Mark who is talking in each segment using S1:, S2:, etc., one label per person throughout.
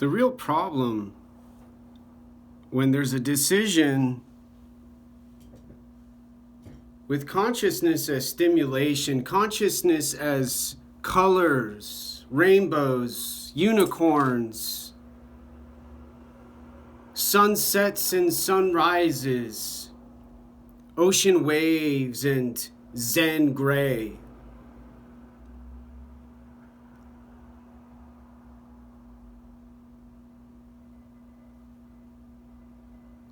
S1: The real problem when there's a decision with consciousness as stimulation, consciousness as colors, rainbows, unicorns, sunsets and sunrises, ocean waves and Zen gray.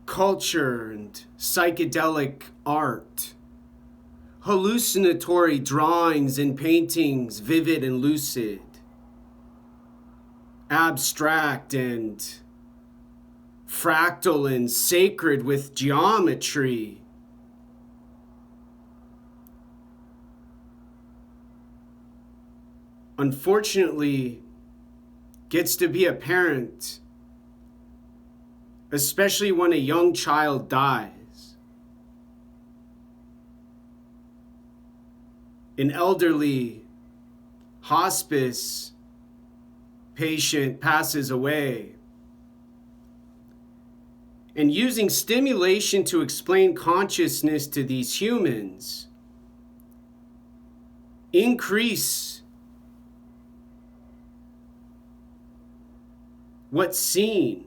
S1: Culture and psychedelic art, hallucinatory drawings and paintings, vivid and lucid, abstract and fractal and sacred with geometry. Unfortunately, gets to be apparent, especially when a young child dies. An elderly hospice patient passes away. And using stimulation to explain consciousness to these humans increase what's seen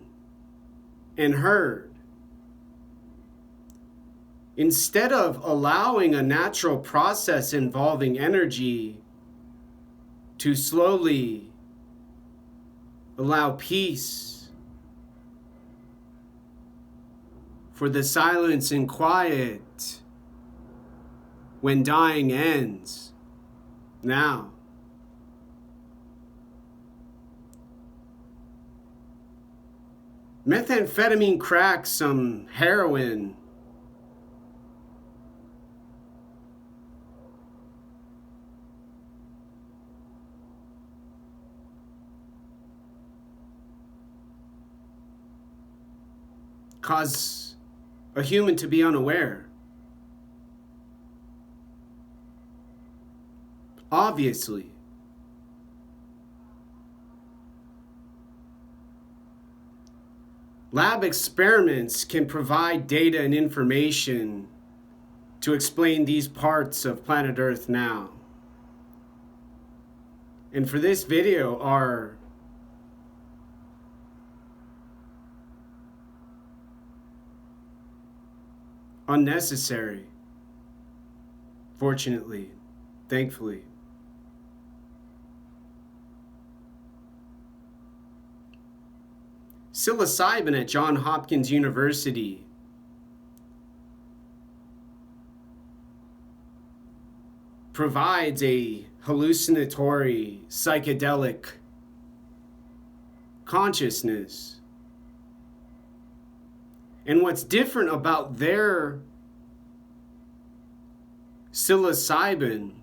S1: and heard, instead of allowing a natural process involving energy to slowly allow peace for the silence and quiet when dying ends. Now, methamphetamine, crack, some heroin, cause a human to be unaware. Obviously. Lab experiments can provide data and information to explain these parts of planet Earth now. And for this video are unnecessary, fortunately, thankfully. Psilocybin at Johns Hopkins University provides a hallucinatory, psychedelic consciousness. And what's different about their psilocybin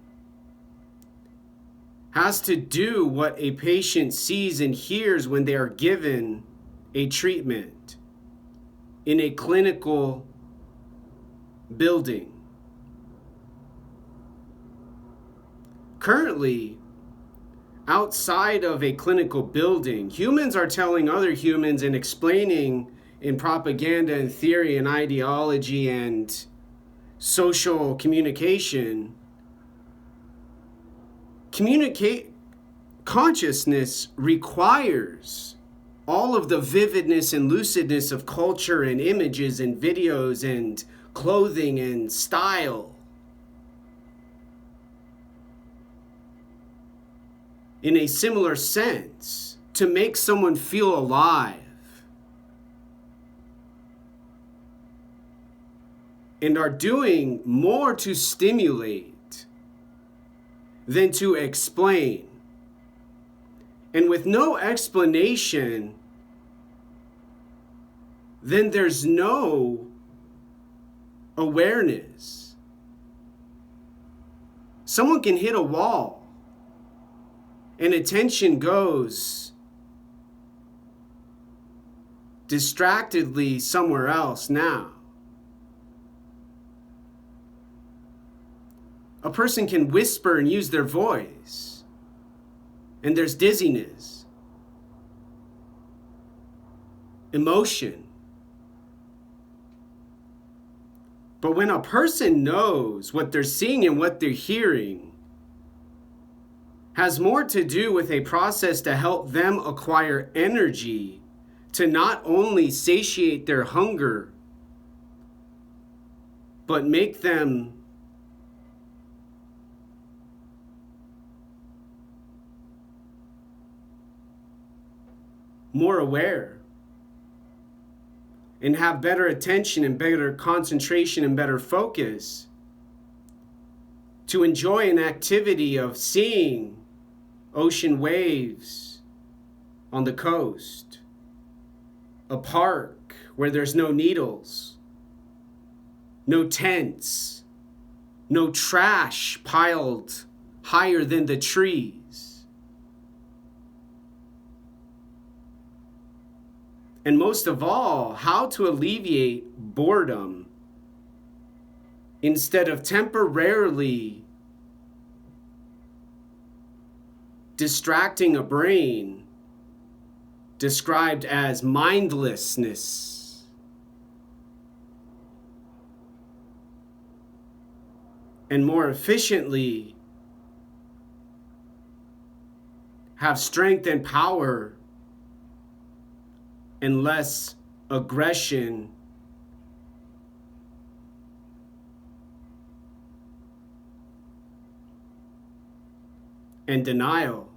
S1: has to do what a patient sees and hears when they are given a treatment in a clinical building. Currently, outside of a clinical building, humans are telling other humans and explaining in propaganda and theory and ideology and social communication, consciousness requires all of the vividness and lucidness of culture and images and videos and clothing and style. In a similar sense, to make someone feel alive. And are doing more to stimulate than to explain. And with no explanation, then there's no awareness. Someone can hit a wall and attention goes distractedly somewhere else now. A person can whisper and use their voice, and there's dizziness. emotion. But when a person knows what they're seeing and what they're hearing has more to do with a process to help them acquire energy to not only satiate their hunger, but make them more aware and have better attention and better concentration and better focus to enjoy an activity of seeing ocean waves on the coast, a park where there's no needles, no tents, no trash piled higher than the trees. And most of all, how to alleviate boredom instead of temporarily distracting a brain described as mindlessness. And more efficiently have strength and power and less aggression and denial.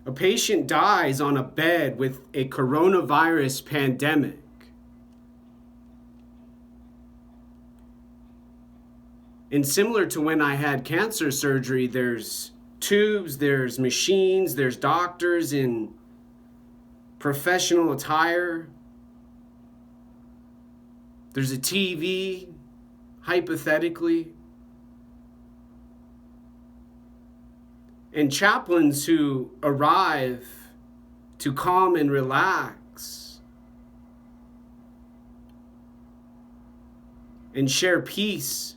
S1: A patient dies on a bed with a coronavirus pandemic. And similar to when I had cancer surgery, there's tubes, there's machines, there's doctors in professional attire. There's a TV, hypothetically. And chaplains who arrive to calm and relax and share peace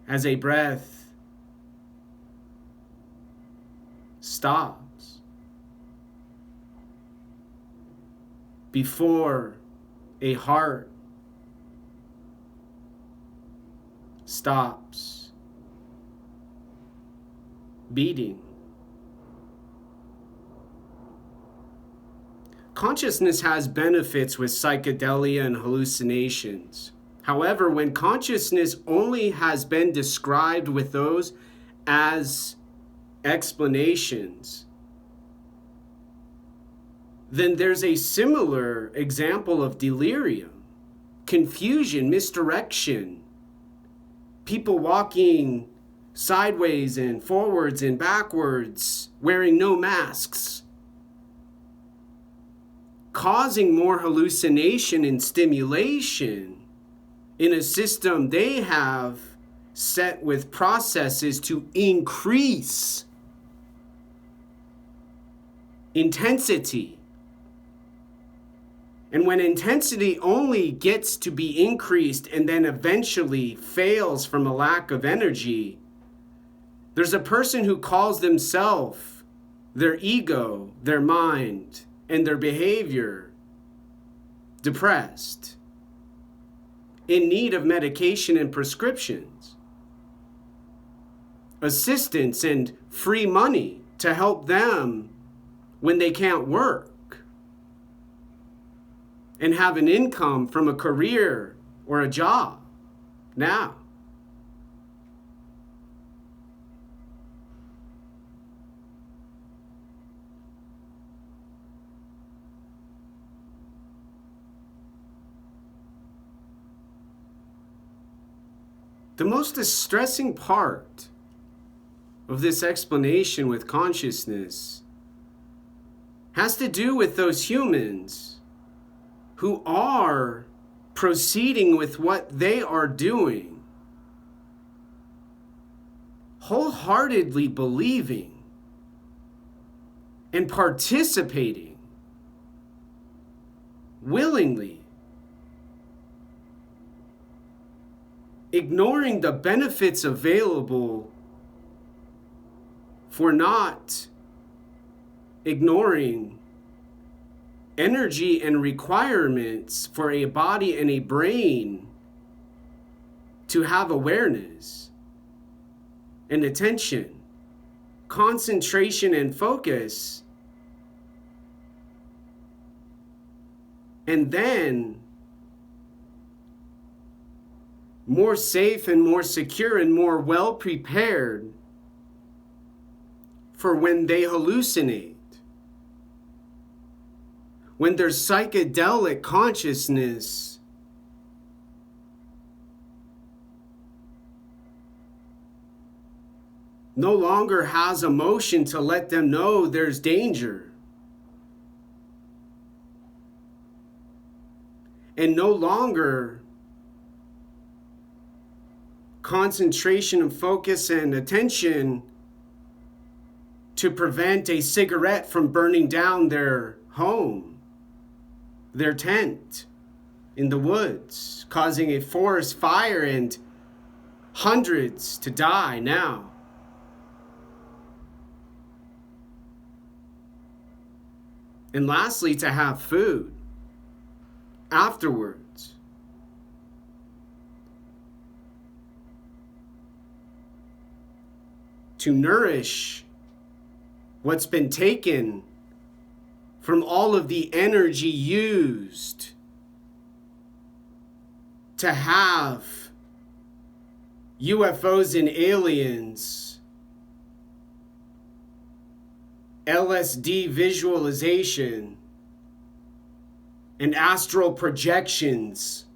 S1: as a breath stops before a heart stops beating. Consciousness has benefits with psychedelia and hallucinations. However, when consciousness only has been described with those as explanations, then there's a similar example of delirium, confusion, misdirection, people walking sideways and forwards and backwards, wearing no masks, causing more hallucination and stimulation in a system they have set with processes to increase intensity. And when intensity only gets to be increased and then eventually fails from a lack of energy, there's a person who calls themselves, their ego, their mind, and their behavior depressed, in need of medication and prescriptions, assistance and free money to help them when they can't work and have an income from a career or a job now. The most distressing part of this explanation with consciousness has to do with those humans who are proceeding with what they are doing, wholeheartedly believing and participating willingly, ignoring the benefits available for not ignoring energy and requirements for a body and a brain to have awareness and attention, concentration and focus. And then more safe and more secure and more well prepared for when they hallucinate, when their psychedelic consciousness no longer has emotion to let them know there's danger, and no longer concentration and focus and attention to prevent a cigarette from burning down their home, their tent in the woods, causing a forest fire and hundreds to die now. And lastly, to have food afterwards. To nourish what's been taken from all of the energy used to have UFOs and aliens, LSD visualization, and astral projections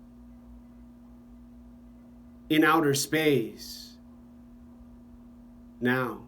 S1: in outer space. Now,